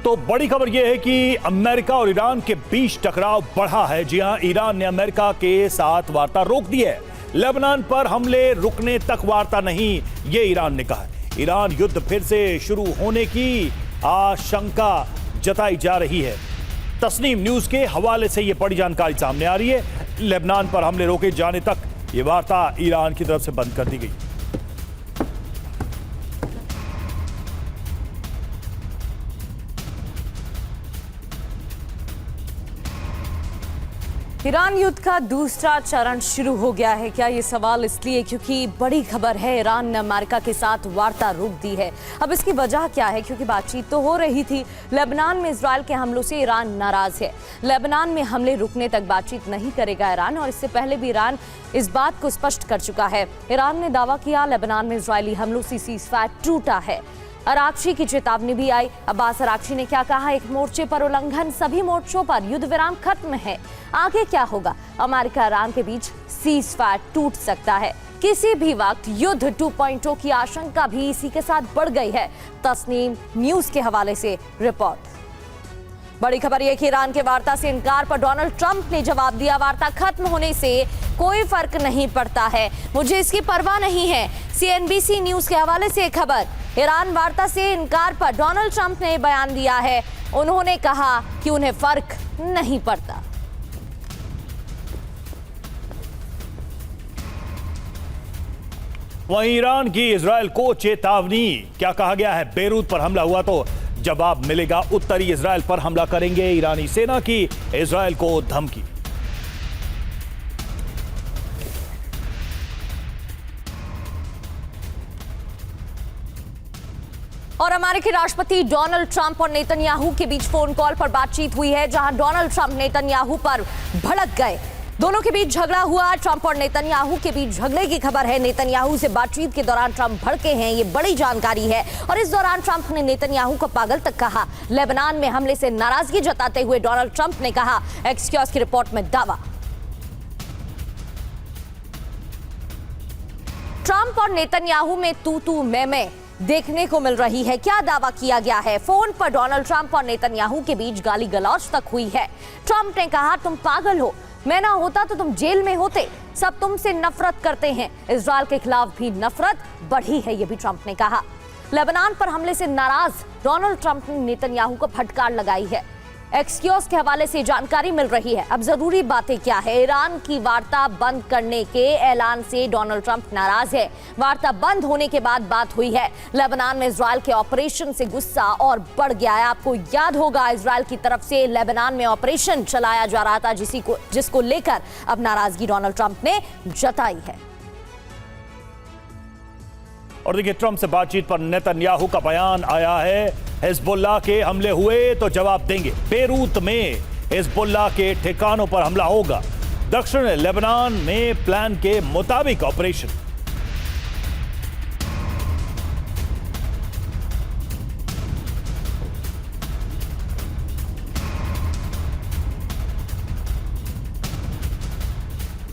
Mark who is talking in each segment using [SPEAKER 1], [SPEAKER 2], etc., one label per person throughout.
[SPEAKER 1] तो बड़ी खबर यह है कि अमेरिका और ईरान के बीच टकराव बढ़ा है। जी हां, ईरान ने अमेरिका के साथ वार्ता रोक दी है। लेबनान पर हमले रुकने तक वार्ता नहीं, ये ईरान ने कहा है। ईरान युद्ध फिर से शुरू होने की आशंका जताई जा रही है। तस्नीम न्यूज के हवाले से यह बड़ी जानकारी सामने आ रही है। लेबनान पर हमले रोके जाने तक यह वार्ता ईरान की तरफ से बंद कर दी गई।
[SPEAKER 2] ईरान युद्ध का दूसरा चरण शुरू हो गया है क्या? ये सवाल इसलिए क्योंकि बड़ी खबर है, ईरान ने अमेरिका के साथ वार्ता रोक दी है। अब इसकी वजह क्या है? क्योंकि बातचीत तो हो रही थी। लेबनान में इजराइल के हमलों से ईरान नाराज है। लेबनान में हमले रुकने तक बातचीत नहीं करेगा ईरान, और इससे पहले भी ईरान इस बात को स्पष्ट कर चुका है। ईरान ने दावा किया लेबनान में इजरायली हमलों से सीज़फायर टूटा है। अरागची की चेतावनी भी आई। अब्बास अरागची ने क्या कहा? एक मोर्चे पर उल्लंघन, सभी मोर्चों पर युद्ध विराम खत्म है। आगे क्या होगा? अमेरिका ईरान के बीच सीज़फायर टूट सकता है। किसी भी वक्त युद्ध 2.0 की आशंका भी इसी के साथ बढ़ गई है। तस्नीम न्यूज के हवाले से रिपोर्ट। बड़ी खबर यह कि ईरान के वार्ता से इनकार पर डोनाल्ड ट्रंप ने जवाब दिया, वार्ता खत्म होने से कोई फर्क नहीं पड़ता है, मुझे इसकी परवाह नहीं है। CNBC न्यूज के हवाले से खबर। ईरान वार्ता से इनकार पर डोनाल्ड ट्रंप ने बयान दिया है। उन्होंने कहा कि उन्हें फर्क नहीं पड़ता।
[SPEAKER 1] वहीं ईरान की इजरायल को चेतावनी। क्या कहा गया है? बेरूत पर हमला हुआ तो जवाब मिलेगा। उत्तरी इजरायल पर हमला करेंगे, ईरानी सेना की इजरायल को धमकी।
[SPEAKER 2] और अमेरिकी राष्ट्रपति डोनाल्ड ट्रंप और नेतन्याहू के बीच फोन कॉल पर बातचीत हुई है, जहां डोनाल्ड ट्रंप नेतन्याहू पर भड़क गए। दोनों के बीच झगड़ा हुआ। ट्रंप और नेतन्याहू के बीच झगड़े की खबर है। नेतन्याहू से बातचीत के दौरान ट्रंप भड़के हैं, ये बड़ी जानकारी है। और इस दौरान ट्रंप ने नेतन्याहू को पागल तक कहा। लेबनान में हमले से नाराजगी जताते हुए डोनाल्ड ट्रंप ने कहा, एक्सियोस की रिपोर्ट में दावा। ट्रंप और नेतन्याहू में तू मैं देखने को मिल रही है। क्या दावा किया गया है? फोन पर डोनाल्ड ट्रंप और नेतन्याहू के बीच गाली गलौज तक हुई है। ट्रंप ने कहा, तुम पागल हो, मैं ना होता तो तुम जेल में होते, सब तुमसे नफरत करते हैं। इजरायल के खिलाफ भी नफरत बढ़ी है, यह भी ट्रंप ने कहा। लेबनान पर हमले से नाराज डोनाल्ड ट्रंप ने नेतन्याहू को फटकार लगाई है। एक्सियोस के हवाले से जानकारी मिल रही है। अब जरूरी बातें क्या है? ईरान की वार्ता बंद करने के ऐलान से डोनाल्ड ट्रंप नाराज है। वार्ता बंद होने के बाद बात हुई है। लेबनान में इजरायल के ऑपरेशन से गुस्सा और बढ़ गया है। आपको याद होगा, इजरायल की तरफ से लेबनान में ऑपरेशन चलाया जा रहा था, जिसको लेकर अब नाराजगी डोनाल्ड ट्रंप ने जताई है।
[SPEAKER 1] और देखिए, ट्रंप से बातचीत पर नेतन्याहू का बयान आया है। हिजबुल्लाह के हमले हुए तो जवाब देंगे। बेरूत में हिजबुल्लाह के ठिकानों पर हमला होगा। दक्षिण लेबनान में प्लान के मुताबिक ऑपरेशन।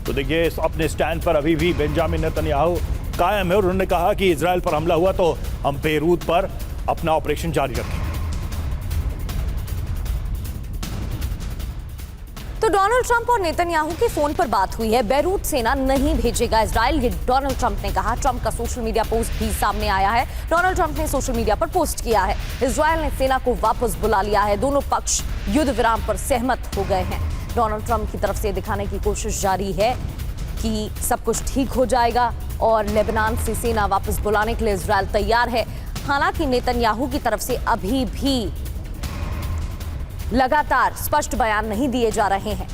[SPEAKER 1] तो देखिए, अपने स्टैंड पर अभी भी बेंजामिन नेतन्याहू कायम है। उन्होंने कहा कि इजरायल पर हमला हुआ तो हम बेरूत पर अपना ऑपरेशन जारी रखें।
[SPEAKER 2] तो डोनाल्ड ट्रंप और नेतन्याहू की फोन पर बात हुई है। बेरूत सेना नहीं भेजेगा इजरायल, ये डोनाल्ड ट्रंप ने कहा। ट्रंप का सोशल मीडिया पोस्ट भी सामने आया है। डोनाल्ड ट्रंप ने सोशल मीडिया पर पोस्ट किया है, इजरायल ने सेना को वापस बुला लिया है, दोनों पक्ष युद्ध विराम पर सहमत हो गए हैं। डोनाल्ड ट्रंप की तरफ से दिखाने की कोशिश जारी है कि सब कुछ ठीक हो जाएगा और लेबनान से सेना वापस बुलाने के लिए इजरायल तैयार है। हालांकि नेतन्याहू की तरफ से अभी भी लगातार स्पष्ट बयान नहीं दिए जा रहे हैं।